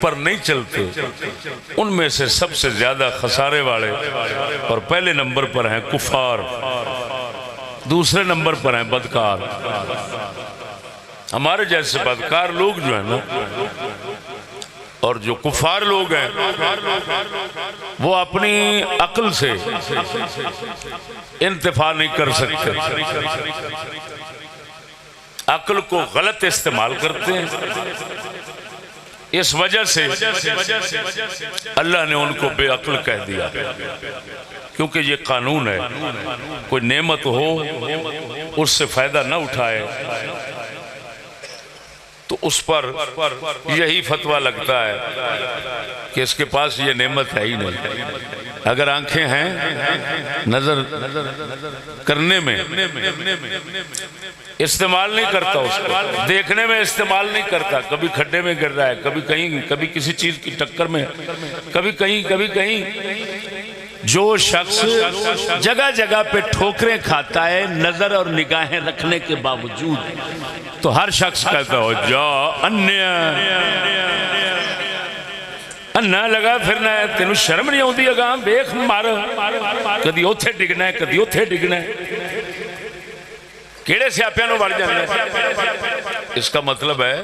پر نہیں چلتے ان میں سے سب سے زیادہ خسارے والے اور پہلے نمبر پر ہیں کفار، دوسرے نمبر پر ہیں بدکار۔ ہمارے جیسے بدکار لوگ جو ہیں نا اور جو کفار لوگ ہیں وہ اپنی عقل سے انتفاع نہیں کر سکتے، عقل کو غلط استعمال کرتے ہیں۔ اس وجہ سے اللہ نے ان کو بے عقل کہہ دیا، کیونکہ یہ قانون ہے، کوئی نعمت ہو اس سے فائدہ نہ اٹھائے تو اس پر یہی فتویٰ لگتا ہے کہ اس کے پاس یہ نعمت ہے ہی نہیں۔ اگر آنکھیں ہیں نظر کرنے میں استعمال نہیں کرتا، اس کو دیکھنے میں استعمال نہیں کرتا، کبھی کھڈے میں گر رہا ہے، کبھی کہیں، کبھی کسی چیز کی ٹکر میں، کبھی کہیں۔ جو شخص جگہ جگہ پہ ٹھوکریں کھاتا ہے نظر اور نگاہیں رکھنے کے باوجود، تو ہر شخص کہتا ہو جا انہا لگا پھرنا ہے، تینوں شرم نہیں ہوندی اگاں بیخ مار، کدی اوتھے ڈگنا ہے کدی اوتھے ڈگنا ہے، کیڑے سیاپیاں نو بڑھ جانے ہیں۔ اس کا مطلب ہے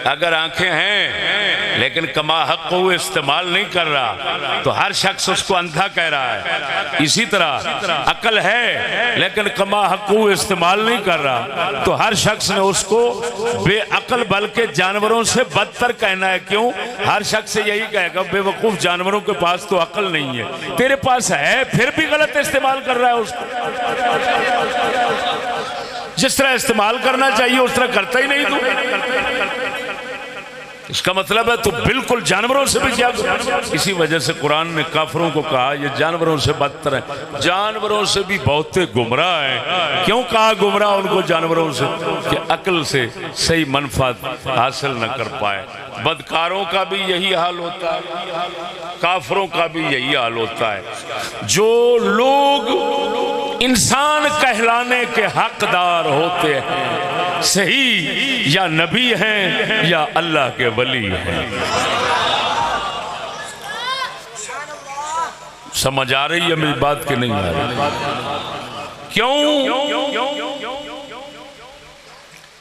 اگر آنکھیں ہیں لیکن کما حق کو وہ استعمال نہیں کر رہا تو ہر شخص اس کو اندھا کہہ رہا ہے۔ اسی طرح عقل ہے لیکن کما حق کو وہ استعمال نہیں کر رہا تو ہر شخص نے اس کو بے عقل بلکہ جانوروں سے بدتر کہنا ہے۔ کیوں؟ ہر شخص سے یہی کہے گا بے وقوف جانوروں کے پاس تو عقل نہیں ہے، تیرے پاس ہے پھر بھی غلط استعمال کر رہا ہے اس کو، جس طرح استعمال کرنا چاہیے اس طرح کرتا ہی نہیں تو۔ اس کا مطلب ہے تو بالکل جانوروں سے بھی کیا۔ اسی وجہ سے قرآن نے کافروں کو کہا یہ جانوروں سے بدتر ہیں، جانوروں سے بھی بہتے گمراہ ہیں۔ کیوں کہا گمراہ ان کو جانوروں سے؟ کہ عقل سے صحیح منفعت حاصل نہ کر پائے۔ بدکاروں کا بھی یہی حال ہوتا ہے، کافروں کا بھی یہی حال ہوتا ہے۔ جو لوگ انسان کہلانے کے حقدار ہوتے ہیں صحیح یا نبی ہیں یا اللہ کے ولی ہیں۔ سمجھ آ رہی ہے میری بات کہ نہیں آ رہی؟ کیوں؟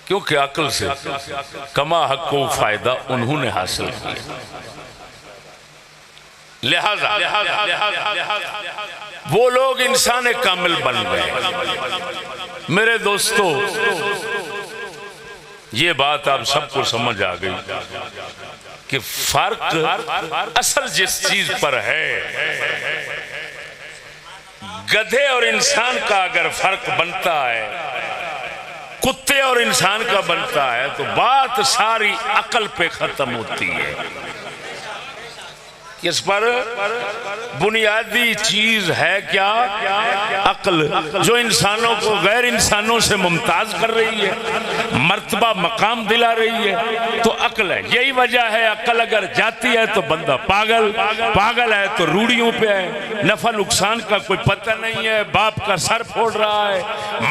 کیونکہ عقل سے کما حق کو فائدہ انہوں نے حاصل کیا، لہذا وہ لوگ انسان کامل بن گئے۔ میرے دوستو یہ بات آپ سب کو سمجھ آ گئی کہ فرق اصل جس چیز پر ہے، گدھے اور انسان کا اگر فرق بنتا ہے، کتے اور انسان کا بنتا ہے، تو بات ساری عقل پہ ختم ہوتی ہے۔ اس پر بنیادی چیز ہے کیا؟ عقل، جو انسانوں کو غیر انسانوں سے ممتاز کر رہی ہے، مرتبہ مقام دلا رہی ہے، تو عقل ہے۔ یہی وجہ ہے عقل اگر جاتی ہے تو بندہ پاگل، پاگل ہے تو روڑیوں پہ ہے، نفع نقصان کا کوئی پتہ نہیں ہے، باپ کا سر پھوڑ رہا ہے،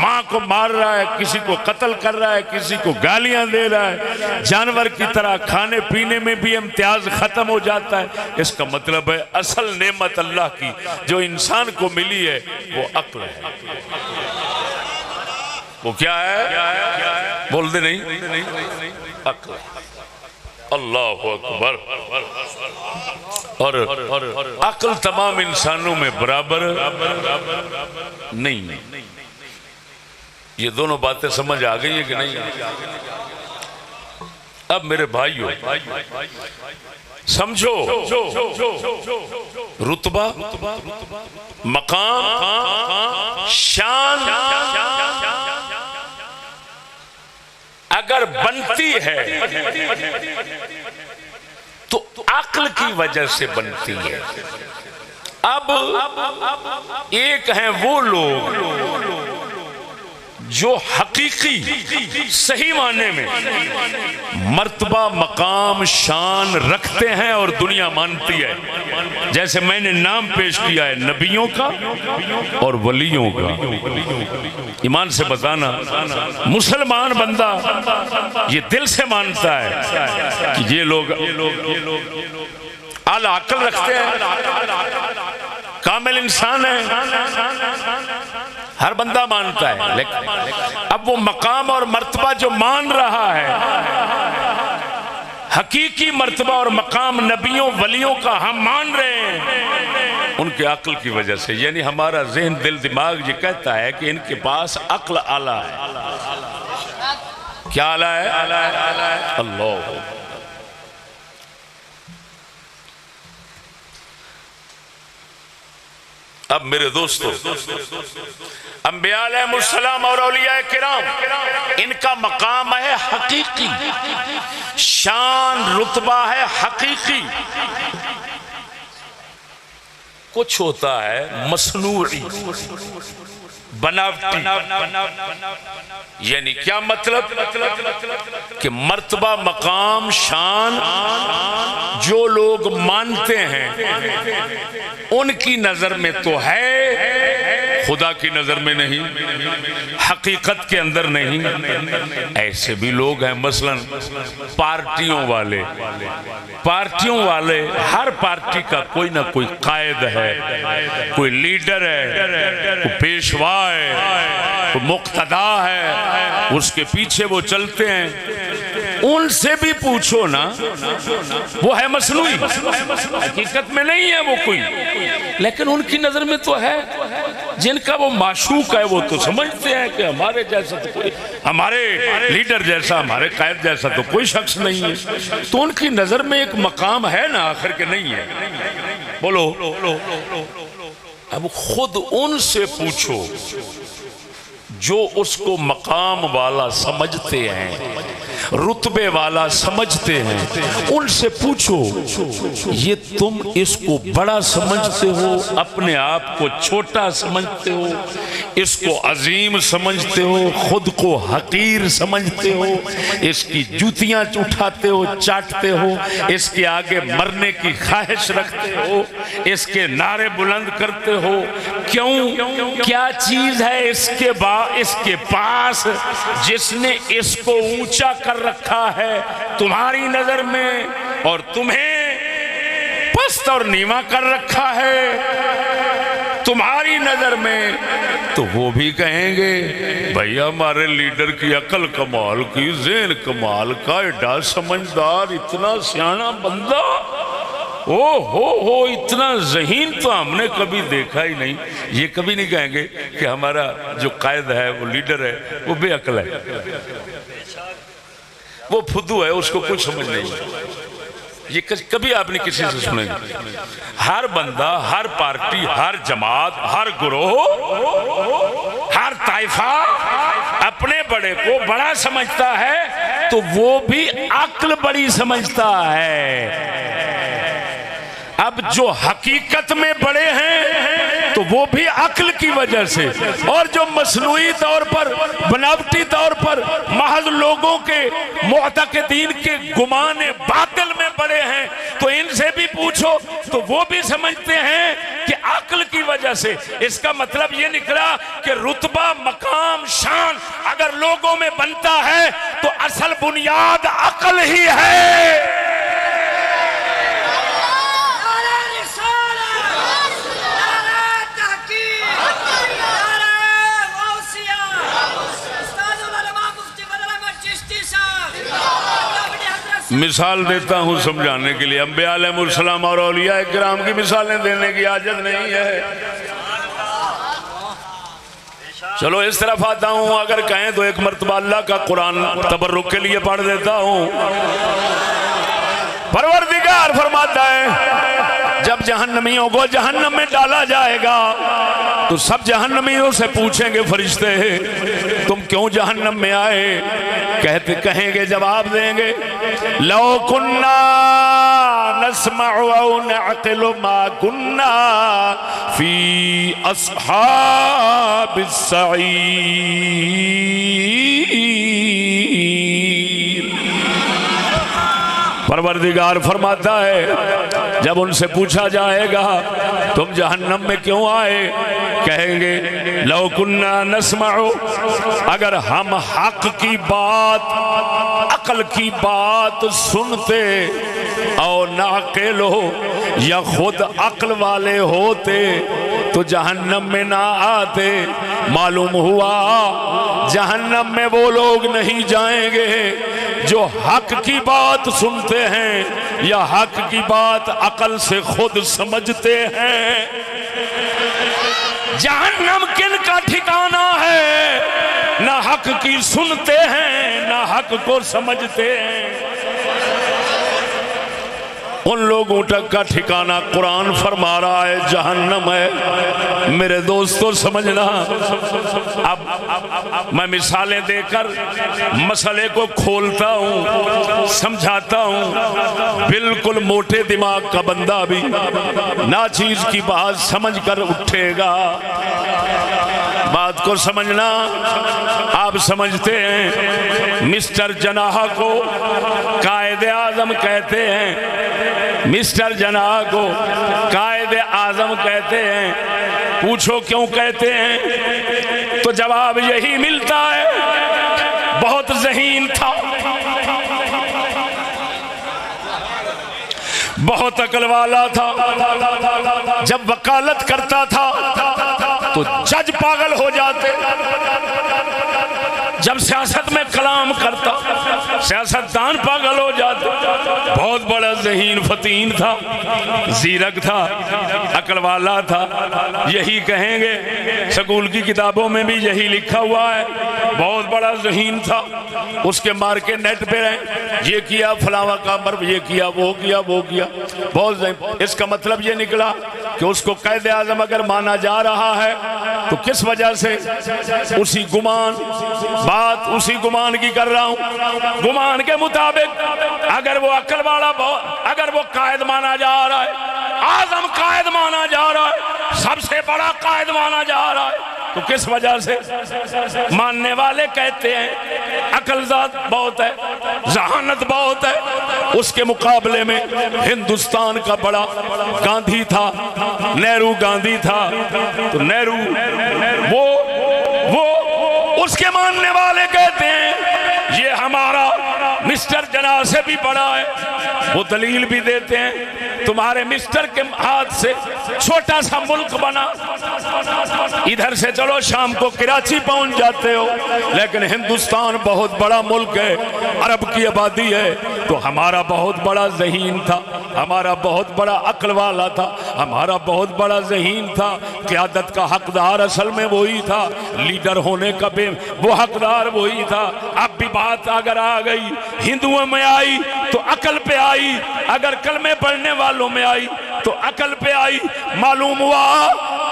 ماں کو مار رہا ہے، کسی کو قتل کر رہا ہے، کسی کو گالیاں دے رہا ہے، جانور کی طرح کھانے پینے میں بھی امتیاز ختم ہو جاتا ہے۔ اس کا مطلب ہے اصل نعمت اللہ کی جو انسان کو ملی ہے وہ عقل ہے۔ وہ کیا ہے؟ بول دے نہیں، عقل۔ اللہ اکبر۔ اور عقل تمام انسانوں میں برابر نہیں۔ یہ دونوں باتیں سمجھ آ گئی ہیں کہ نہیں؟ اب میرے بھائیو سمجھو، رتبہ، مقام، شان اگر بنتی ہے تو عقل کی وجہ سے بنتی ہے۔ اب ایک ہیں وہ لوگ جو حقیقی صحیح معنی میں مرتبہ مقام شان رکھتے ہیں اور دنیا مانتی ہے، جیسے میں نے نام پیش کیا ہے نبیوں کا اور ولیوں کا، ایمان سے بتانا مسلمان بندہ یہ دل سے مانتا ہے کہ یہ لوگ اعلی عقل رکھتے ہیں، کامل انسان ہے، ہر بندہ مانتا ہے، لیکن اب وہ مقام اور مرتبہ جو مان رہا ہے، حقیقی مرتبہ اور مقام نبیوں ولیوں کا ہم مان رہے ہیں ان کے عقل کی وجہ سے، یعنی ہمارا ذہن دل دماغ یہ کہتا ہے کہ ان کے پاس عقل اعلیٰ ہے۔ کیا اعلیٰ ہے؟ اللہ۔ اب میرے دوستو، انبیاء علیہ السلام اور اولیاء کرام ان کا مقام ہے حقیقی، شان رتبہ ہے حقیقی، کچھ ہوتا ہے مصنوعی بناوٹی، یعنی کیا مطلب کہ مرتبہ مقام شان جو لوگ مانتے ہیں ان کی نظر میں تو ہے، خدا کی نظر میں نہیں، حقیقت کے اندر نہیں۔ ایسے بھی لوگ ہیں، مثلا پارٹیوں والے، ہر پارٹی کا کوئی نہ کوئی قائد ہے، کوئی لیڈر ہے، کوئی پیشوا ہے، کوئی مقتدا ہے، اس کے پیچھے وہ چلتے ہیں، ان سے بھی پوچھو نا، وہ ہے مصنوعی، حقیقت میں نہیں ہے وہ کوئی، لیکن ان کی نظر میں تو ہے، جن کا وہ معشوق ہے وہ تو سمجھتے ہیں کہ ہمارے جیسا تو کوئی، ہمارے لیڈر جیسا، ہمارے قائد جیسا تو کوئی شخص نہیں ہے، تو ان کی نظر میں ایک مقام ہے نا آخر کے نہیں ہے، بولو۔ اب خود ان سے پوچھو جو اس کو مقام والا سمجھتے ہیں، رتبے والا سمجھتے ہیں، ان سے پوچھو یہ تم اس کو بڑا سمجھتے ہو، اپنے آپ کو چھوٹا سمجھتے ہو، اس کو عظیم سمجھتے ہو، خود کو حقیر سمجھتے ہو، اس کی جوتیاں اٹھاتے ہو، چاٹتے ہو، اس کے آگے مرنے کی خواہش رکھتے ہو، اس کے نعرے بلند کرتے ہو، کیوں؟ کیا چیز ہے اس کے پاس جس نے اس کو اونچا کر رکھا ہے تمہاری نظر میں، اور تمہیں پست اور نیواں کر رکھا ہے تمہاری نظر میں؟ تو وہ بھی کہیں گے بھئی ہمارے لیڈر کی عقل کمال کی، ذہن کمال کا، ایڈا سمجھدار، اتنا سیانا بندہ، ہو اتنا ذہین تو ہم نے کبھی دیکھا ہی نہیں۔ یہ کبھی نہیں کہیں گے کہ ہمارا جو قائد ہے، وہ لیڈر ہے، وہ بے عقل ہے، وہ پھدو ہے، اس کو کچھ سمجھ نہیں۔ یہ کبھی آپ نے کسی سے سنیں گے؟ ہر بندہ، ہر پارٹی، ہر جماعت، ہر گروہ، ہر طائفہ اپنے بڑے کو بڑا سمجھتا ہے تو وہ بھی عقل بڑی سمجھتا ہے۔ اب جو حقیقت میں بڑے ہیں تو وہ بھی عقل کی وجہ سے، اور جو مصنوعی طور پر، بناوٹی طور پر محض لوگوں کے معتقدین کے گمان باطل میں بڑے ہیں، تو ان سے بھی پوچھو تو وہ بھی سمجھتے ہیں کہ عقل کی وجہ سے۔ اس کا مطلب یہ نکلا کہ رتبہ، مقام، شان اگر لوگوں میں بنتا ہے تو اصل بنیاد عقل ہی ہے۔ مثال دیتا ہوں سمجھانے کے لیے، انبیاء علیہ السلام اور اولیاء کرام کی مثالیں دینے کی حاجت نہیں ہے۔ چلو اس طرف آتا ہوں، اگر کہیں تو ایک مرتبہ اللہ کا قرآن تبرک کے لیے پڑھ دیتا ہوں۔ پروردگار فرماتا ہے جب جہنمیوں کو جہنم میں ڈالا جائے گا تو سب جہنمیوں سے پوچھیں گے فرشتے تم کیوں جہنم میں آئے؟ کہیں گے، جواب دیں گے لو کننا نسمع او نعقل ما كنا في اصحاب السعیر۔ پروردگار فرماتا ہے جب ان سے پوچھا جائے گا تم جہنم میں کیوں آئے، کہیں گے لو کننا نسمع، اگر ہم حق کی بات عقل کی بات سنتے، او ناقل ہو یا خود عقل والے ہوتے تو جہنم میں نہ آتے۔ معلوم ہوا جہنم میں وہ لوگ نہیں جائیں گے جو حق کی بات سنتے ہیں یا حق کی بات عقل سے خود سمجھتے ہیں۔ جہنم کن کا ٹھکانہ ہے؟ نہ حق کی سنتے ہیں نہ حق کو سمجھتے ہیں۔ ان لوگوں تک کا ٹھکانہ قرآن فرما رہا ہے جہنم ہے۔ میرے دوستو سمجھنا، اب میں مثالیں دے کر مسئلے کو کھولتا ہوں، سمجھاتا ہوں۔ بالکل موٹے دماغ کا بندہ بھی ناچیز کی بات سمجھ کر اٹھے گا۔ بات کو سمجھنا، آپ سمجھتے ہیں مسٹر جناح کو قائد اعظم کہتے ہیں، مسٹر جناح کو قائد اعظم کہتے ہیں۔ پوچھو کیوں کہتے ہیں تو جواب یہی ملتا ہے بہت ذہین تھا، بہت عقل والا تھا۔ جب وکالت کرتا تھا تو جج پاگل ہو جاتے، جب سیاست میں کلام کرتا سیاستدان پاگل ہو جاتے۔ بہت بڑا ذہین فطین تھا، زیرک تھا، عقل والا تھا۔ یہی کہیں گے، سکول کی کتابوں میں بھی یہی لکھا ہوا ہے، بہت بڑا ذہین تھا۔ اس کے مار کے نیٹ پہ رہیں، یہ کیا فلاں کامر، یہ کیا وہ کیا وہ کیا، بہت ذہین۔ اس کا مطلب یہ نکلا کہ اس کو قائد اعظم اگر مانا جا رہا ہے تو کس وجہ سے؟ اسی گمان، بات اسی گمان کی کر رہا ہوں، گمان کے مطابق اگر وہ عقل والا، اگر وہ قائد مانا جا رہا ہے، اعظم قائد مانا جا رہا ہے، سب سے بڑا قائد مانا جا رہا ہے، تو کس وجہ سے؟ ماننے والے کہتے ہیں عقل ذات بہت ہے، ذہانت بہت ہے۔ اس کے مقابلے میں ہندوستان کا بڑا گاندھی تھا، نہرو گاندھی تھا، تو نہرو وہ اس کے ماننے والے کہتے ہیں یہ ہمارا مسٹر جناح سے بھی بڑا ہے۔ وہ دلیل بھی دیتے ہیں تمہارے مسٹر کے ہاتھ سے چھوٹا سا ملک بنا، ادھر سے چلو شام کو کراچی پہنچ جاتے ہو، لیکن ہندوستان بہت بڑا ملک ہے، عرب کی آبادی ہے۔ تو ہمارا بہت بڑا ذہین تھا، ہمارا بہت بڑا عقل والا تھا، ہمارا بہت بڑا ذہین تھا۔ قیادت کا حقدار اصل میں وہی تھا، لیڈر ہونے کا بھی وہ حقدار وہی تھا۔ اب بھی بات اگر آ گئی ہندوؤں میں آئی تو عقل پہ آئی، اگر کلمے پڑھنے والوں میں آئی تو عقل پہ آئی۔ معلوم ہوا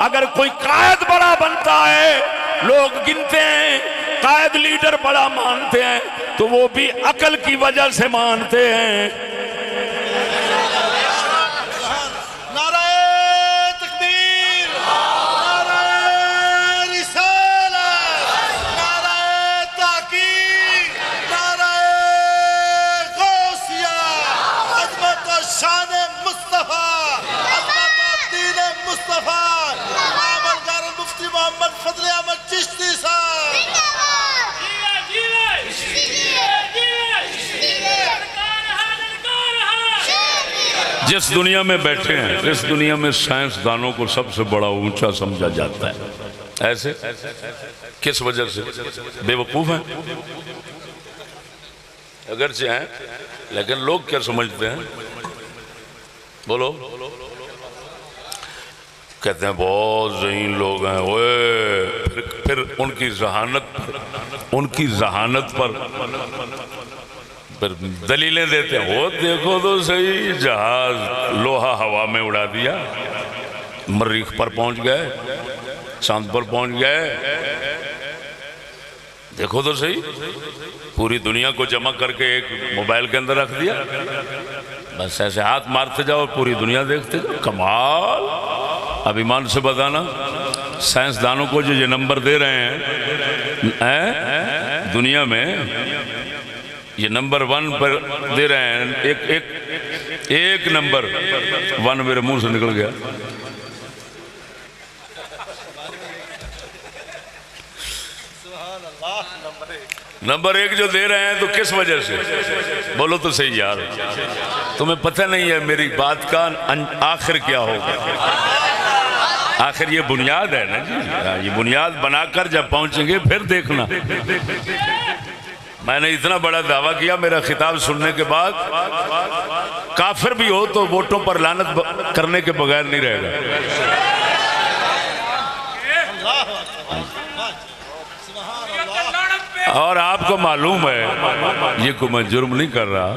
اگر کوئی قائد بڑا بنتا ہے، لوگ گنتے ہیں قائد لیڈر بڑا مانتے ہیں، تو وہ بھی عقل کی وجہ سے مانتے ہیں۔ جس دنیا میں بیٹھے ہیں، اس دنیا میں سائنسدانوں کو سب سے بڑا اونچا سمجھا جاتا ہے۔ ایسے کس وجہ سے؟ بے وقوف ہیں اگرچہ ہیں، لیکن لوگ کیا سمجھتے ہیں؟ بولو، کہتے ہیں بہت ذہین لوگ ہیں، پھر ان کی ذہانت پر پھر دلیلیں دیتے ہیں۔ وہ دیکھو تو صحیح، جہاز لوہا ہوا میں اڑا دیا، مریخ پر پہنچ گئے، چاند پر پہنچ گئے، دیکھو تو صحیح، پوری دنیا کو جمع کر کے ایک موبائل کے اندر رکھ دیا۔ بس ایسے ہاتھ مارتے جاؤ پوری دنیا دیکھتے جاؤ. کمال. اب ایمان سے بتانا سائنسدانوں کو جو یہ نمبر دے رہے ہیں دنیا میں، یہ نمبر 1 پر دے رہے ہیں. ایک نمبر 1 میرے منہ سے نکل گیا. نمبر 1 جو دے رہے ہیں تو کس وجہ سے؟ بولو تو صحیح یار. تمہیں پتہ نہیں ہے میری بات کا آخر کیا ہوگا. آخر یہ بنیاد ہے نا جی. یہ بنیاد بنا کر جب پہنچیں گے پھر دیکھنا. میں نے اتنا بڑا دعویٰ کیا، میرا خطاب سننے کے بعد کافر بھی ہو تو ووٹوں پر لعنت کرنے کے بغیر نہیں رہے گا. اور آپ کو معلوم ہے یہ کو میں جرم نہیں کر رہا.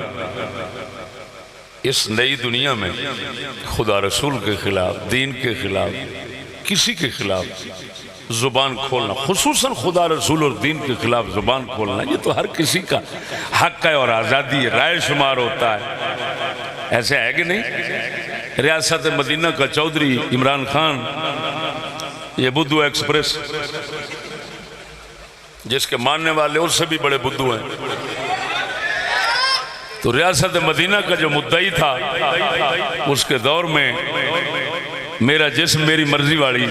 اس نئی دنیا میں خدا رسول کے خلاف، دین کے خلاف، کسی کے خلاف زبان کھولنا، خصوصاً خدا رسول اور دین کے خلاف زبان کھولنا، یہ تو ہر کسی کا حق ہے اور آزادی ہے، رائے شمار ہوتا ہے. ایسے ہے کہ نہیں؟ ریاست مدینہ کا چودھری عمران خان، یہ بدھو ایکسپریس جس کے ماننے والے اس سے بھی بڑے بدھو ہیں، تو ریاست مدینہ کا جو مدعی تھا اس کے دور میں میرا جسم میری مرضی والی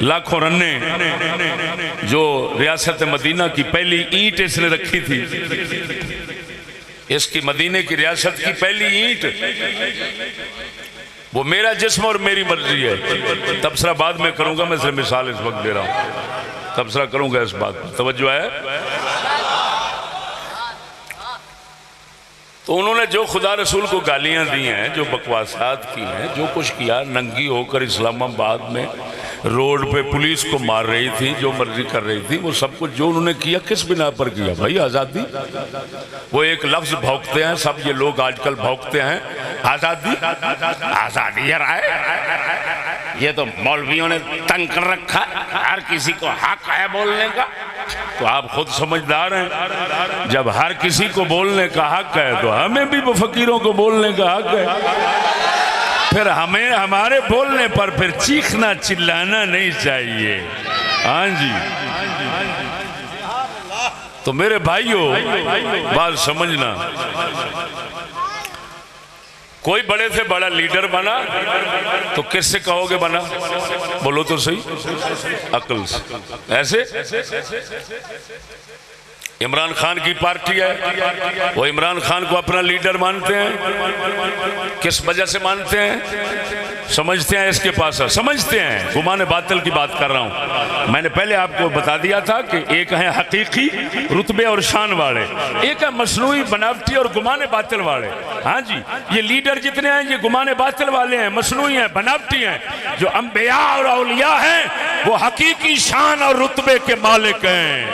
لاکھوں رنے، جو ریاست مدینہ کی پہلی اینٹ اس نے رکھی تھی، اس کی مدینہ کی ریاست کی پہلی اینٹ، وہ میرا جسم اور میری مرضی ہے. تبصرہ بعد میں کروں گا، میں صرف مثال اس وقت دے رہا ہوں، تبصرہ کروں گا اس بات پر. توجہ ہے؟ تو انہوں نے جو خدا رسول کو گالیاں دی ہیں، جو بکواسات کی ہیں، جو کچھ کیا، ننگی ہو کر اسلام آباد میں روڈ پہ پولیس کو مار رہی تھی، جو مرضی کر رہی تھی، وہ سب کچھ جو انہوں نے کیا کس بنا پر کیا؟ بھائی آزادی. وہ ایک لفظ بھونکتے ہیں سب یہ لوگ آج کل بھونکتے ہیں، آزادی. آزادی ہے رائے، یہ تو مولویوں نے تنگ کر رکھا، ہر کسی کو حق ہے بولنے کا. تو آپ خود سمجھدار ہیں، جب ہر کسی کو بولنے کا حق ہے تو ہمیں بھی فقیروں کو بولنے کا حق ہے. پھر ہمیں ہمارے بولنے پر پھر چیخنا چلانا نہیں چاہیے. ہاں جی. تو میرے بھائیو بات سمجھنا، کوئی بڑے سے بڑا لیڈر بنا تو کس سے کہو گے بنا؟ بولو تو صحیح. عقل سے. ایسے عمران خان کی پارٹی ہے، وہ عمران خان کو اپنا لیڈر مانتے ہیں. کس وجہ سے مانتے ہیں؟ سمجھتے ہیں اس کے پاس ہے، سمجھتے ہیں. گمان باطل کی بات کر رہا ہوں. میں نے پہلے آپ کو بتا دیا تھا کہ ایک ہے حقیقی رتبے اور شان والے، ایک ہے مصنوعی بناوٹی اور گمان باطل والے. ہاں جی، یہ لیڈر جتنے ہیں یہ گمان باطل والے ہیں، مصنوعی ہیں، بناوٹی ہیں. جو انبیاء اور اولیاء ہیں وہ حقیقی شان اور رتبے کے مالک ہیں.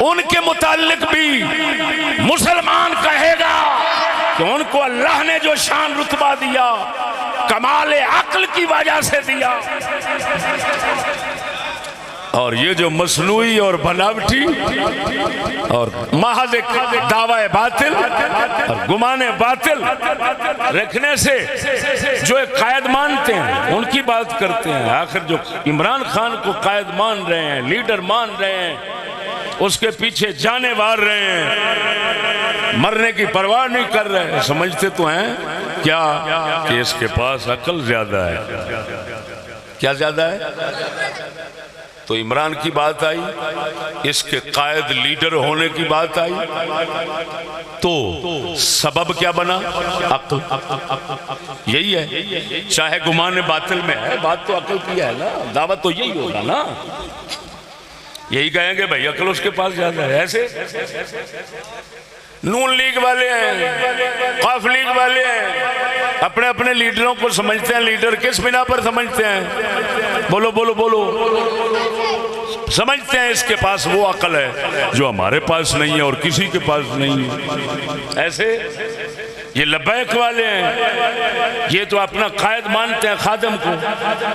ان کے متعلق بھی مسلمان کہے گا کہ ان کو اللہ نے جو شان رتبہ دیا کمال عقل کی وجہ سے دیا. اور یہ جو مصنوعی اور بناوٹی اور محض دعوی باطل اور گمان باطل رکھنے سے جو ایک قائد مانتے ہیں ان کی بات کرتے ہیں. آخر جو عمران خان کو قائد مان رہے ہیں، لیڈر مان رہے ہیں، اس کے پیچھے جانے وار رہے ہیں، مرنے کی پرواہ نہیں کر رہے ہیں، سمجھتے تو ہیں کیا کہ اس کے پاس عقل زیادہ ہے. کیا زیادہ ہے؟ تو عمران کی بات آئی، اس کے قائد لیڈر ہونے کی بات آئی، تو سبب کیا بنا؟ عقل. یہی ہے. چاہے گمان باطل میں ہے، بات تو عقل کی ہے نا، دعوت تو یہی ہوگا نا. یہی کہیں گے بھائی عقل اس کے پاس زیادہ ہے. ایسے نون لیگ والے ہیں، قاف لیگ والے ہیں، اپنے اپنے لیڈروں کو سمجھتے ہیں لیڈر. کس بنا پر سمجھتے ہیں؟ بولو بولو بولو. سمجھتے ہیں اس کے پاس وہ عقل ہے جو ہمارے پاس نہیں ہے اور کسی کے پاس نہیں ہے. ایسے یہ لبیک والے ہیں، یہ تو اپنا قائد مانتے ہیں خادم کو،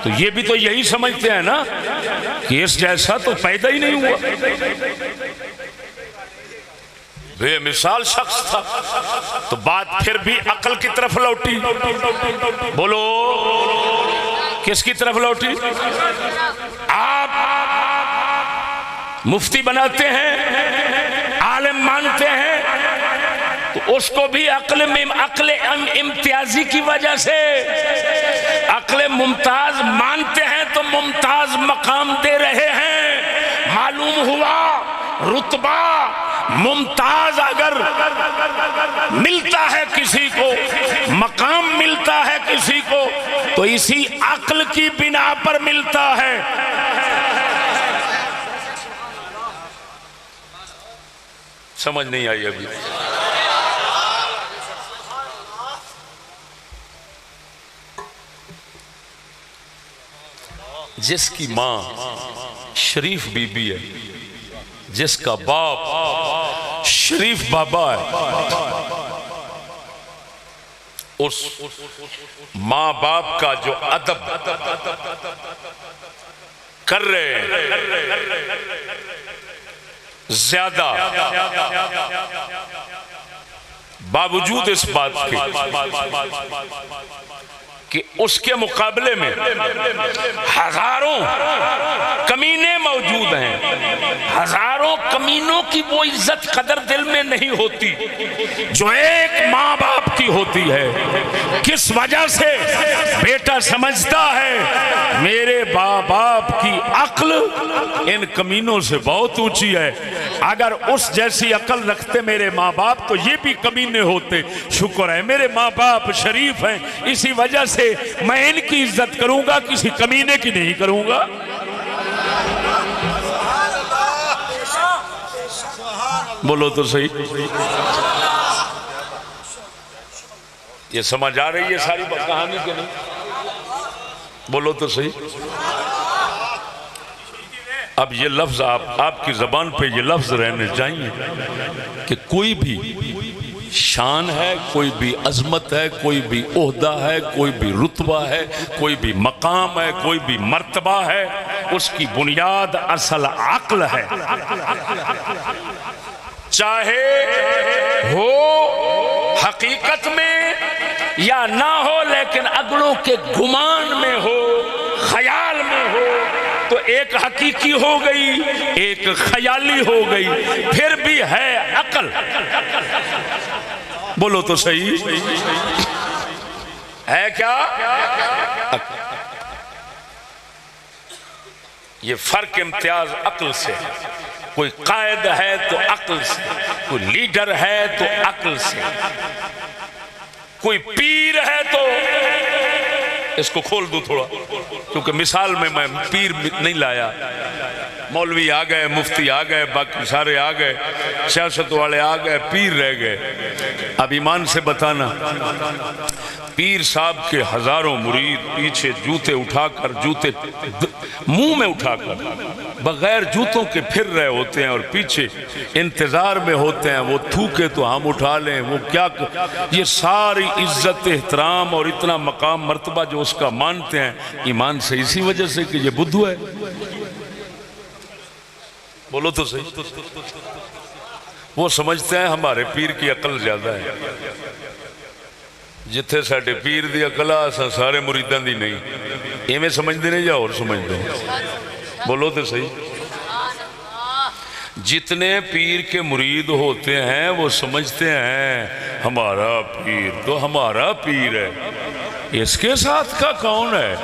تو یہ بھی تو یہی سمجھتے ہیں نا کہ اس جیسا تو پیدا ہی نہیں ہوا. بے مثال شخص تھا، تو بات پھر بھی عقل کی طرف لوٹی. بولو کس کی طرف لوٹی؟ آپ مفتی بناتے ہیں، عالم مانتے ہیں، تو اس کو بھی عقل امتیازی کی وجہ سے عقل ممتاز مانتے ہیں، تو ممتاز مقام دے رہے ہیں. معلوم ہوا رتبہ ممتاز اگر ملتا ہے کسی کو، مقام ملتا ہے کسی کو، تو اسی عقل کی بنا پر ملتا ہے. سمجھ نہیں آئی ابھی؟ جس کی ماں شریف بی بی ہے، جس کا باپ شریف بابا ہے، اس ماں باپ کا جو ادب کر رہے ہیں زیادہ، باوجود اس بات کے کہ اس کے مقابلے میں ہزاروں کمینے موجود ہیں، ہزاروں کمینوں کی وہ عزت قدر دل میں نہیں ہوتی جو ایک ماں باپ کی ہوتی ہے. کس وجہ سے؟ بیٹا سمجھتا ہے میرے باپ کی عقل ان کمینوں سے بہت اونچی ہے، اگر اس جیسی عقل رکھتے میرے ماں باپ تو یہ بھی کمینے ہوتے. شکر ہے میرے ماں باپ شریف ہیں، اسی وجہ سے میں ان کی عزت کروں گا، کسی کمینے کی نہیں کروں گا. بولو تو صحیح. یہ سمجھ آ رہی ہے ساری کہانی کے نہیں؟ بولو تو صحیح. اب یہ لفظ آپ کی زبان پہ یہ لفظ رہنے چاہیے کہ کوئی بھی شان ہے، کوئی بھی عظمت ہے، کوئی بھی عہدہ ہے، کوئی بھی رتبہ ہے، کوئی بھی مقام ہے، کوئی بھی مرتبہ ہے، اس کی بنیاد اصل عقل ہے. چاہے ہو حقیقت میں یا نہ ہو، لیکن اگلوں کے گمان میں ہو، خیال میں ہو، تو ایک حقیقی ہو گئی، ایک خیالی ہو گئی، پھر بھی ہے عقل. بولو تو صحیح. ہے کیا؟ یہ فرق امتیاز عقل سے. کوئی قائد ہے تو عقل سے، کوئی لیڈر ہے تو عقل سے، کوئی پیر ہے تو اس کو کھول دوں تھوڑا کیونکہ مثال میں پیر نہیں لایا. مولوی آ گئے، مفتی آ گئے، باقی سارے آ گئے، سیاست والے آ گئے، پیر رہ گئے. اب ایمان سے بتانا، پیر صاحب کے ہزاروں مرید پیچھے جوتے اٹھا کر، جوتے منہ میں اٹھا کر بغیر جوتوں کے پھر رہے ہوتے ہیں اور پیچھے انتظار میں ہوتے ہیں وہ تھوکے تو ہم اٹھا لیں. وہ کیا، یہ ساری عزت احترام اور اتنا مقام مرتبہ جو اس کا مانتے ہیں ایمان سے اسی وجہ سے کہ یہ بدھو ہے. بولو تو صحیح. وہ سمجھتے ہیں ہمارے پیر کی عقل زیادہ ہے. جتھے ساڈے پیر دی عقل آ سارے مریداں دی نہیں. ایویں سمجھتے نہیں یا اور سمجھتے ہیں؟ بولو تو صحیح. جتنے پیر کے مرید ہوتے ہیں وہ سمجھتے ہیں ہمارا پیر تو ہمارا پیر ہے، اس کے ساتھ کا کون ہے؟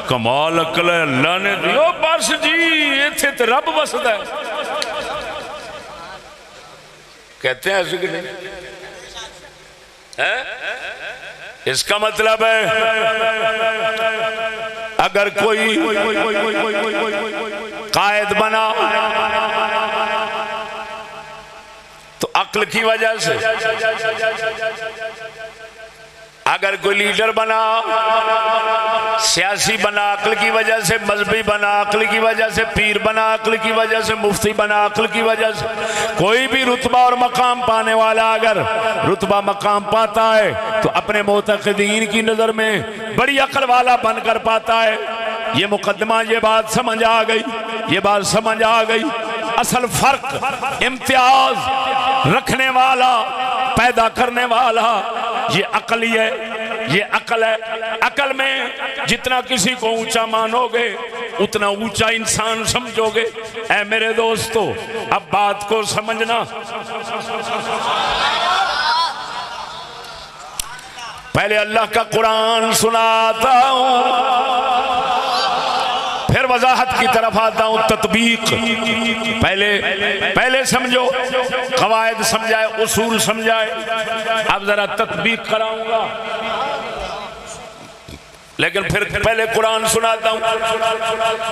کمال عقل ہے اللہ نے دیو. بس جی ایتھے تے رب وسدا ہے. کہتے ہیں ایسے کہ نہیں؟ اس کا مطلب ہے اگر کوئی قائد بنا تو عقل کی وجہ سے، اگر کوئی لیڈر بنا، سیاسی بنا عقل کی وجہ سے، مذہبی بنا عقل کی وجہ سے، پیر بنا عقل کی وجہ سے، مفتی بنا عقل کی وجہ سے، کوئی بھی رتبہ اور مقام پانے والا اگر رتبہ مقام پاتا ہے تو اپنے معتقدین کی نظر میں بڑی عقل والا بن کر پاتا ہے. یہ مقدمہ، یہ بات سمجھ آ گئی، یہ بات سمجھ آ گئی. اصل فرق امتیاز رکھنے والا پیدا کرنے والا یہ عقل ہی ہے، یہ عقل ہے۔ عقل میں جتنا کسی کو اونچا مانو گے اتنا اونچا انسان سمجھو گے۔ اے میرے دوستو اب بات کو سمجھنا، پہلے اللہ کا قرآن سناتا ہوں، پھر وضاحت کی طرف آتا ہوں، تطبیق پہلے سمجھو، قواعد سمجھائے، اصول سمجھائے، اب ذرا تطبیق کراؤں گا، لیکن پھر پہلے قرآن سناتا ہوں۔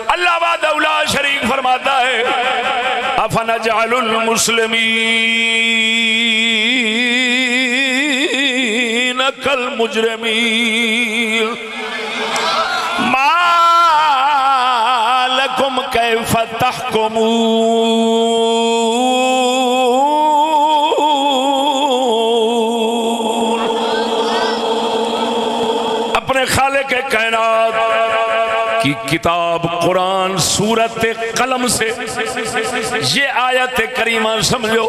اللہ وحدہ لا شریک فرماتا ہے افنجعل المسلمین کالمجرمین ما لکم کیف تحکمون۔ اپنے خالق کائنات کی کتاب قرآن سورت قلم سے یہ آیت کریمہ سمجھو۔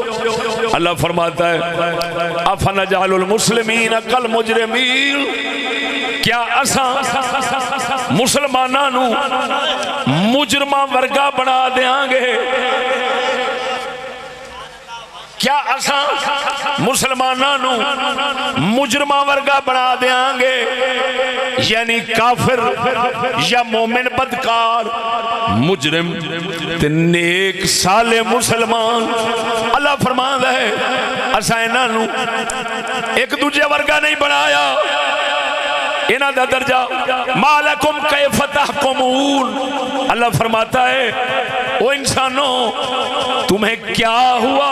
اللہ فرماتا ہے افنجعل المسلمین کالمجرمین، کیا اساں مسلمانوں مجرماں ورگا بنا دیاں گے؟ کیا اساں مسلمانوں مجرماں ورگا بنا دیاں گے؟ یعنی کافر یا مومن بدکار، مجرم تے نیک صالح مسلمان۔ اللہ فرماندا ہے اساں انہاں ایک دوجے ورگا نہیں بنایا، انہاں دا درجہ ما لکم کیف تحکمون۔ اللہ فرماتا ہے او انسانوں تمہیں کیا ہوا،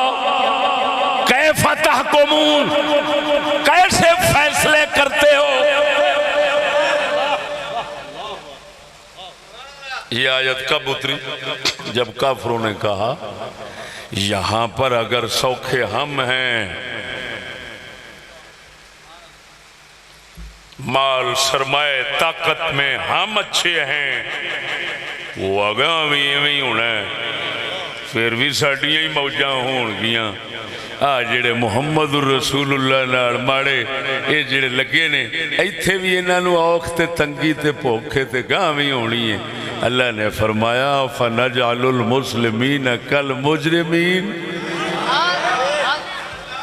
کیف تحکمون، کیسے فیصلے کرتے ہو؟ یہ آیت کب اتری؟ جب کافروں نے کہا یہاں پر اگر سوکھے ہم ہیں، مال سرمایہ طاقت میں ہم اچھے ہیں، وہ اگاں بھی ایویں ہونا ہے، پھر بھی ساڈیاں ہی موجاں ہون گیاں۔ جڑے محمد رسول اللہ نال ماڑے اے جڑے لگے نے ایتھے بھی انہاں نوں اوکھ تے تنگی تے بھوکے تے گاں وی ہونی ہے۔ اللہ نے فرمایا فنجعل المسلمین کالمجرمین۔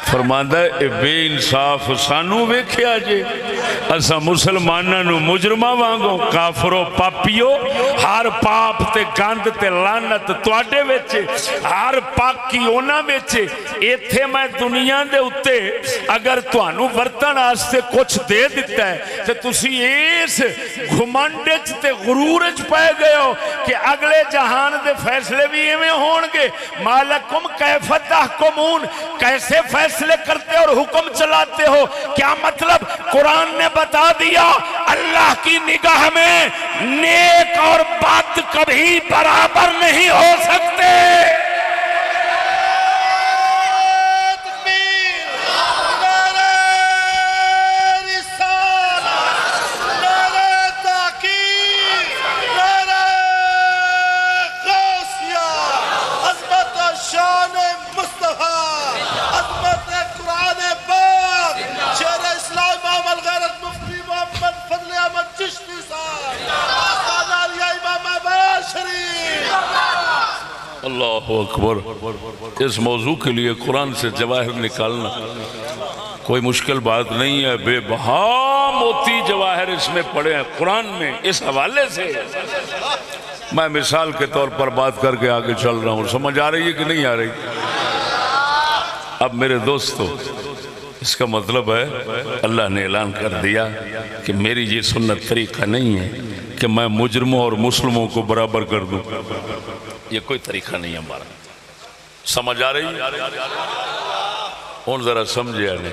فرماندا ہے اے بے انصاف سانو ویکھیا جے، اسا مسلماناں مجرماں وانگو، کافرو پاپیو، ہر پاپ تے گند تے لعنت تواڈے وچ، ہر پاکی انہاں وچ۔ ایتھے میں دنیا دے اُتے اگر تانوں ورتن واسطے کچھ دے دتا ہے تے تسی اس گھمنڈ وچ تے غرور وچ پے گئے ہو کہ اگلے جہان دے فیصلے بھی ایویں ہون گے۔ مالکم کیف تحکمون، کیسے فیصلے کرتے اور حکم چلاتے ہو؟ کیا مطلب؟ قرآن نے بتا دیا اللہ کی نگاہ میں نیک اور بد کبھی برابر نہیں ہو سکتے۔ اللہ اکبر۔ اس موضوع کے لیے قرآن سے جواہر نکالنا کوئی مشکل بات نہیں ہے، بے بہا موتی جواہر اس میں پڑے ہیں قرآن میں۔ اس حوالے سے میں مثال کے طور پر بات کر کے آگے چل رہا ہوں، سمجھ آ رہی ہے کہ نہیں آ رہی؟ اب میرے دوستو اس کا مطلب ہے اللہ نے اعلان کر دیا کہ میری یہ سنت طریقہ نہیں ہے کہ میں مجرموں اور مسلموں کو برابر کر دوں، یہ کوئی طریقہ نہیں ہمارا۔ سمجھ آ رہی؟ ہوں ذرا سمجھے آنے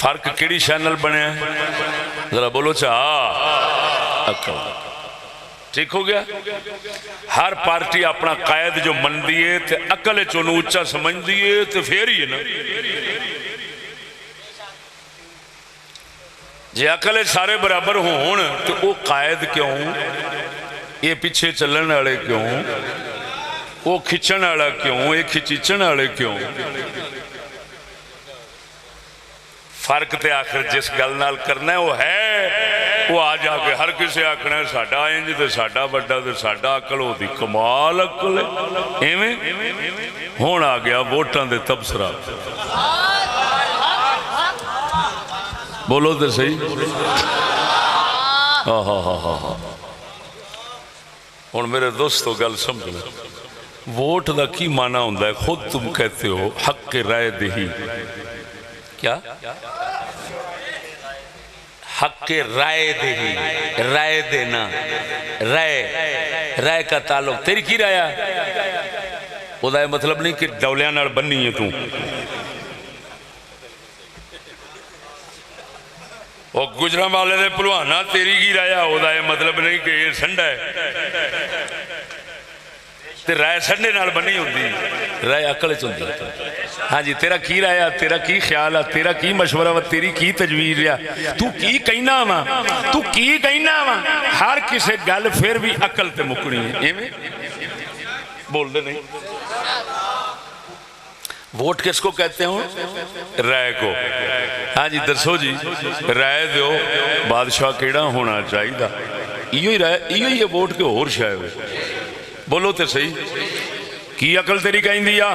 فرق کیڑی چینل بنے ہیں؟ ذرا بولو عقل۔ ٹھیک ہو گیا؟ ہر پارٹی اپنا قائد جو من دیئے تے عقل چونو اچھا سمجھ دیئے تے پھر ہی ہے نا۔ جے عقل سارے برابر ہون تو وہ قائد کیوں؟ یہ پیچھے چلن والے کیوں؟ وہ کھچن والا کیوں، یہ کھچیچن والے کیوں؟ فرق تے آخر جس گل نال کرنا ہے وہ ہے، وہ آ جا کے ہر کسی آخنا ہے ساڈا انج تے ساڈا بڑا تے ساڈا عقل ہوتی کمال عقل ہے ایویں۔ ہون آ گیا ووٹاں دے تبصرہ، بولو تے صحیح۔ ہاں ہاں ہاں ہاں ہاں، ہن میرے دوستو گل سمجھنا، ووٹ دا کی معنی ہوندا ہے؟ خود تم کہتے ہو حق رائے دہی، کیا حق رائے دہی، رائے دینا، رائے کا تعلق تیری کی رائے وہ دا مطلب نہیں کہ ڈولیاں نال بننی ہے تو، وہ گجرا والے دے پلوانا تیری کی رائے وہ دا مطلب نہیں کہ یہ سنڈا ہے، تے رائے سنڈے نال بنی ہوندی، رائے عقل چ ہوندی۔ ہاں جی، تیرا کی رائے، تیرا کی خیال ہے، تیرا کی مشورہ و تیری کی تجویز ہے، تو کی کہنا وا، تو کی کہنا وا، ہر کسی گل پھر بھی عقل تے مکنی ہے، ایویں بول دے نہیں۔ ووٹ کس کو کہتے ہوں؟ رائے کو۔ ہاں جی دسو جی، رائے دیو بادشاہ کیڑا ہونا چاہیے، ایو ہی رائے، ایو ہی ووٹ کے اور شاید، بولو تے صحیح، کی عقل تیری کہیں دیا؟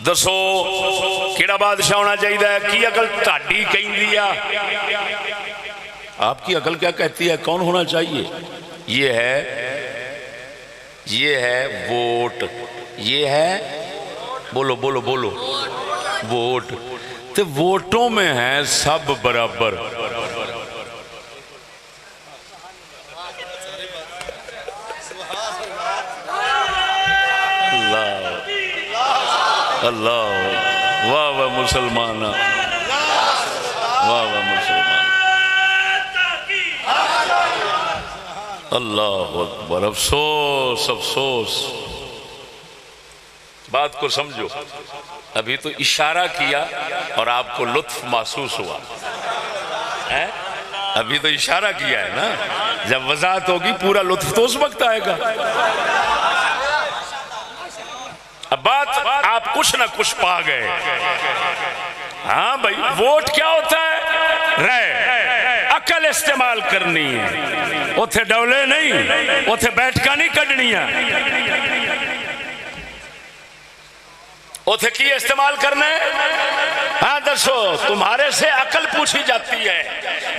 دسو کیڑا بادشاہ ہونا چاہیے، کی عقل تاڑی کہیں دیا؟ آپ کی عقل کیا کہتی ہے کون ہونا چاہیے؟ یہ ہے ووٹ، یہ ہے بولو بولو بولو ووٹ، تے ووٹوں میں ہیں سب برابر، اللہ واہ واہ مسلمان، واہ واہ مسلمان، اللہ اکبر، افسوس افسوس۔ بات کو سمجھو، ابھی تو اشارہ کیا اور آپ کو لطف محسوس ہوا، ابھی تو اشارہ کیا ہے نا، جب وضاحت ہوگی پورا لطف تو اس وقت آئے گا۔ اب بات آپ کچھ نہ کچھ پا گئے۔ ہاں بھائی، ووٹ کیا ہوتا ہے؟ رائے، عقل استعمال کرنی ہے، اتھے ڈولے نہیں، اتھے بیٹھ کا نہیں کڈنی ہے، اتھے کی استعمال کرنا ہے؟ ہاں دسو، تمہارے سے عقل پوچھی جاتی ہے،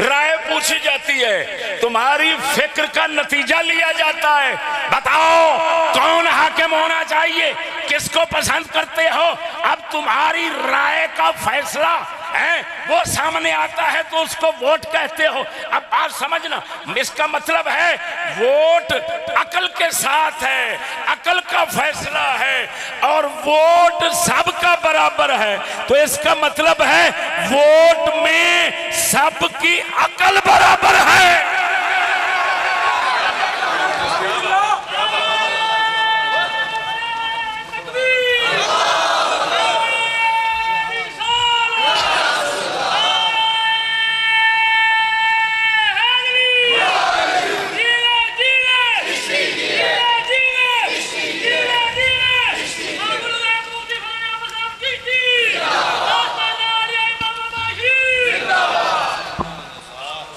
رائے پوچھی جاتی ہے، تمہاری فکر کا نتیجہ لیا جاتا ہے، بتاؤ کون حاکم ہونا چاہیے، کس کو پسند کرتے ہو، اب تمہاری رائے کا فیصلہ ہے وہ سامنے آتا ہے تو اس کو ووٹ کہتے ہو۔ اب بات سمجھنا، اس کا مطلب ہے ووٹ عقل کے ساتھ ہے، عقل کا فیصلہ ہے، اور ووٹ سب کا برابر ہے، تو اس کا مطلب ہے ووٹ میں سب کی عقل برابر ہے۔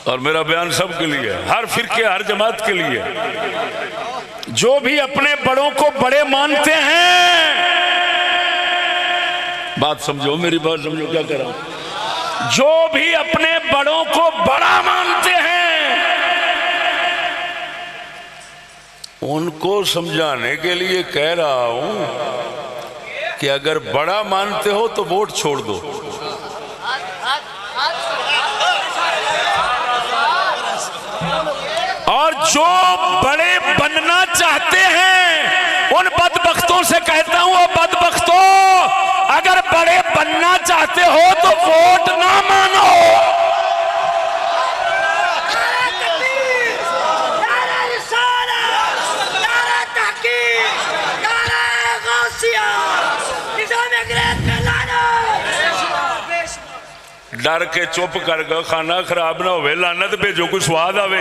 اور میرا بیان سب کے لیے، ہر فرقے ہر جماعت کے لیے، جو بھی اپنے بڑوں کو بڑے مانتے ہیں، بات سمجھو میری بات سمجھو کیا کر رہا ہوں، جو بھی اپنے بڑوں کو بڑا مانتے ہیں ان کو سمجھانے کے لیے کہہ رہا ہوں کہ اگر بڑا مانتے ہو تو ووٹ چھوڑ دو، اور جو بڑے بننا چاہتے ہیں ان بدبختوں سے کہتا ہوں، بدبختوں اگر بڑے بننا چاہتے ہو تو ووٹ نہ مانو۔ ڈر کے چپ کر گا، کھانا خراب نہ ہوئے، لعنت پہ جو کوئی سواد آوے۔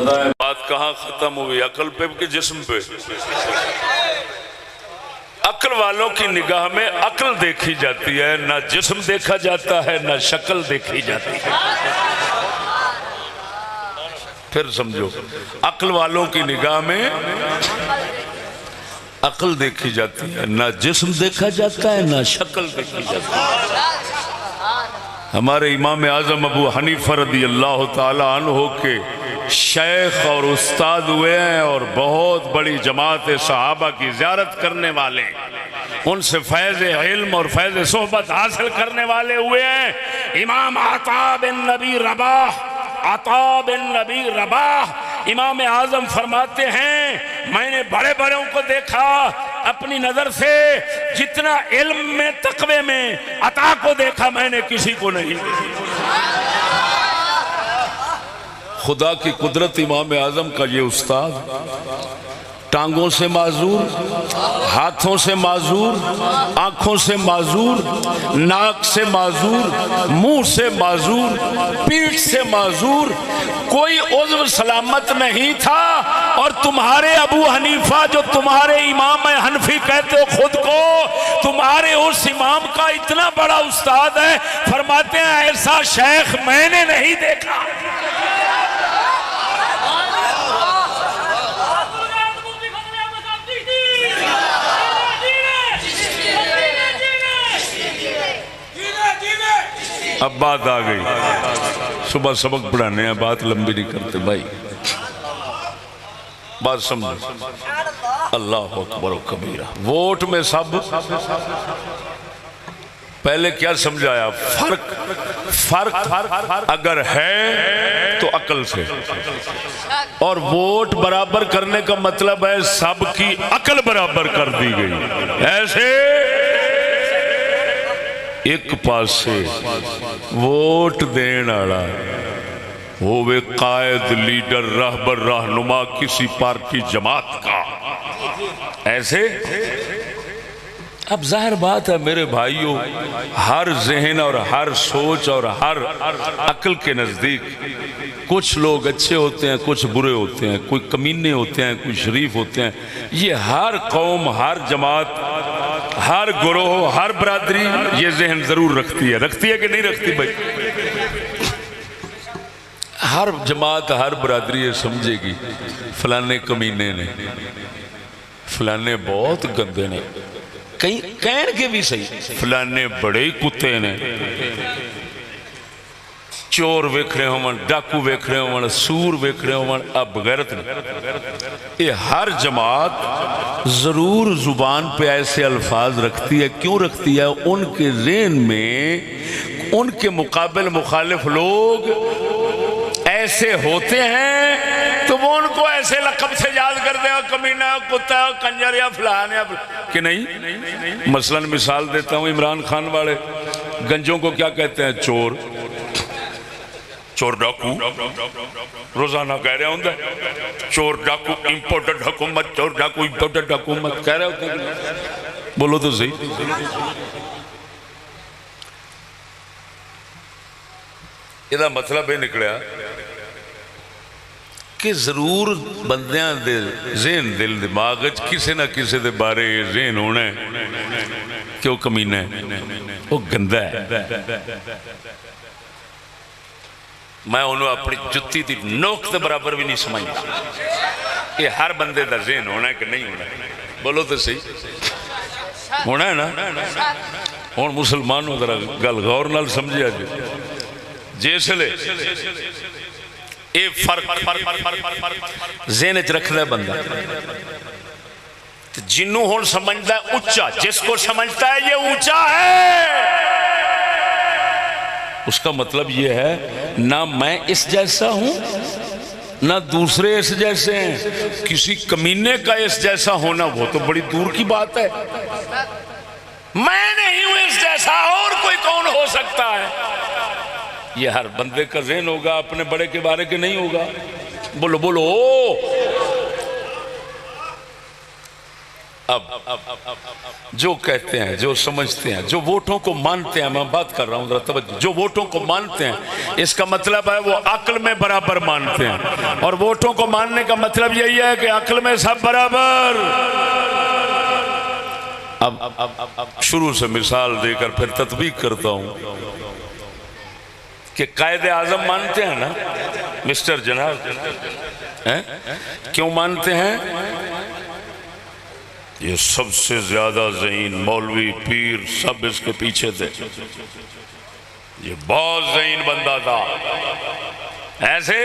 بتائیں بات کہاں ختم ہوئی، عقل پہ کہ جسم پہ؟ عقل والوں کی نگاہ میں عقل دیکھی جاتی ہے، نہ جسم دیکھا جاتا ہے، نہ شکل دیکھی جاتی ہے۔ پھر سمجھو، عقل والوں کی نگاہ میں عقل دیکھی جاتی ہے، نہ جسم دیکھا جاتا ہے، نہ شکل دیکھی جاتی ہے۔ ہمارے امام اعظم ابو حنیفہ رضی اللہ تعالی عنہ کے شیخ اور استاد ہوئے ہیں، اور بہت بڑی جماعت صحابہ کی زیارت کرنے والے، ان سے فیض علم اور فیض صحبت حاصل کرنے والے ہوئے ہیں۔ امام عطا بن نبی رباح امام اعظم فرماتے ہیں، میں نے بڑے بڑوں کو دیکھا اپنی نظر سے، جتنا علم میں تقوی میں عطا کو دیکھا میں نے کسی کو نہیں دیکھا۔ خدا کی قدرت، امام اعظم کا یہ استاد ٹانگوں سے معذور، ہاتھوں سے معذور، آنکھوں سے معذور، ناک سے معذور، منہ سے معذور، پیٹھ سے معذور، کوئی عضو سلامت نہیں تھا، اور تمہارے ابو حنیفہ جو تمہارے امام حنفی کہتے ہو خود کو، تمہارے اس امام کا اتنا بڑا استاد ہے، فرماتے ہیں ایسا شیخ میں نے نہیں دیکھا۔ اب بات آ گئی، صبح سبق پڑھانے ہیں، بات لمبی نہیں کرتے بھائی، بات سمجھو۔ اللہ اکبر و کبیرہ۔ ووٹ میں سب پہلے کیا سمجھایا؟ فرق اگر ہے تو عقل سے، اور ووٹ برابر کرنے کا مطلب ہے سب کی عقل برابر کر دی گئی۔ ایسے ایک پاس سے ووٹ دین آڑا ہووے قائد، لیڈر، رہبر، رہنما کسی پارٹی جماعت کا، ایسے اب ظاہر بات ہے میرے بھائیوں، ہر ذہن اور ہر سوچ اور ہر عقل کے نزدیک کچھ لوگ اچھے ہوتے ہیں، کچھ برے ہوتے ہیں، کوئی کمینے ہوتے ہیں، کوئی شریف ہوتے ہیں۔ یہ ہر قوم، ہر جماعت، ہر گروہ، ہر برادری یہ ذہن ضرور رکھتی ہے کہ نہیں رکھتی بھائی؟ ہر جماعت، ہر برادری یہ سمجھے گی فلانے کمینے نے، فلانے بہت گندے نے، کہن کے بھی صحیح، فلانے بڑے کتے نے، چور ویکھ رہے ہوں، ڈاکو ویکھ رہے ہوں، سور ویکھ رہے ہوں، اب غیرت نہیں۔ یہ ہر جماعت ضرور زبان پہ ایسے الفاظ رکھتی ہے، کیوں رکھتی ہے؟ ان کے ذہن میں ان کے مقابل مخالف لوگ ایسے ہوتے ہیں تو وہ ان کو ایسے لقب سے یاد کرتے ہیں، کمینہ، کتا، کنجر یا فلان یا کہ نہیں۔ مثلا مثال دیتا ہوں، عمران خان والے گنجوں کو کیا کہتے ہیں؟ چور، چور ڈاکو، روزانہ کہہ رہے ہوندے چور ڈاکو امپورٹڈ حکومت، چور ڈاکو امپورٹڈ حکومت کہہ رہے ہوتے ہیں، بولو تو صحیح۔ یہ مطلب یہ نکلیا کہ ضرور بندیاں دے ذہن دل دماغ کسی نہ کسی دے بارے ذہن ہونا ہے کہ وہ کمینہ ہے، وہ گندہ ہے۔ میں انہوں اپنی جتی دی نوک دے برابر بھی نہیں سمجھتا کہ ہر بندے دا ذہن ہونا ہے کہ نہیں ہونا ہے، بولو تو صحیح ہونا ہے نا۔ اور مسلمانوں ذرا گل غور نال سمجھے آج جیس لے اے فرق ذہن اچ رکھ دے بندہ، جنوں ہون سمجھتا ہے اونچا، جس کو سمجھتا ہے یہ اونچا ہے، اس کا مطلب یہ ہے نہ میں اس جیسا ہوں نہ دوسرے اس جیسے ہیں، کسی کمینے کا اس جیسا ہونا وہ تو بڑی دور کی بات ہے، میں نہیں ہوں اس جیسا، اور کوئی کون ہو سکتا ہے؟ یہ ہر بندے کا ذہن ہوگا، اپنے بڑے کے بارے کے نہیں ہوگا۔ بولو بولو اب جو کہتے ہیں، جو سمجھتے ہیں، جو ووٹوں کو مانتے ہیں، میں بات کر رہا ہوں ذرا توجہ، جو ووٹوں کو مانتے ہیں اس کا مطلب ہے وہ عقل میں برابر مانتے ہیں، اور ووٹوں کو ماننے کا مطلب یہی ہے کہ عقل میں سب برابر۔ اب شروع سے مثال دے کر پھر تطبیق کرتا ہوں کہ قائد اعظم مانتے ہیں نا مسٹر جناب، کیوں مانتے ہیں؟ یہ سب سے زیادہ ذہین مولوی پیر سب اس کے پیچھے تھے، یہ بہت ذہین بندہ تھا، ایسے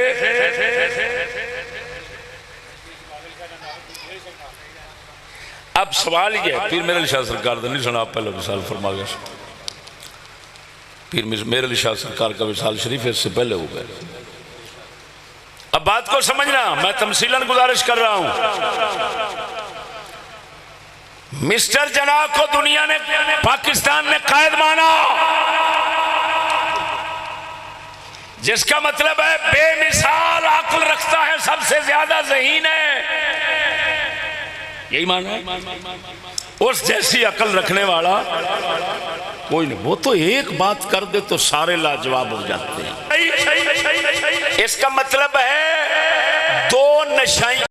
اب سوال یہ ہے، پیر میرے علی شاہ سرکار دا نہیں سنا، آپ پہلے وصال فرما گئے، پیر میرے علی شاہ سرکار کا وصال شریف اس سے پہلے ہو گئے۔ اب بات کو سمجھنا، میں تمثیلاً گزارش کر رہا ہوں، مسٹر جناح کو دنیا نے، پاکستان نے قائد مانا، جس کا مطلب ہے بے مثال عقل رکھتا ہے، سب سے زیادہ ذہین ہے، یہی مانا ہے۔ اس جیسی عقل رکھنے والا کوئی نہیں، وہ تو ایک بات کر دے تو سارے لاجواب ہو جاتے ہیں۔ اس کا مطلب ہے دو نشائیں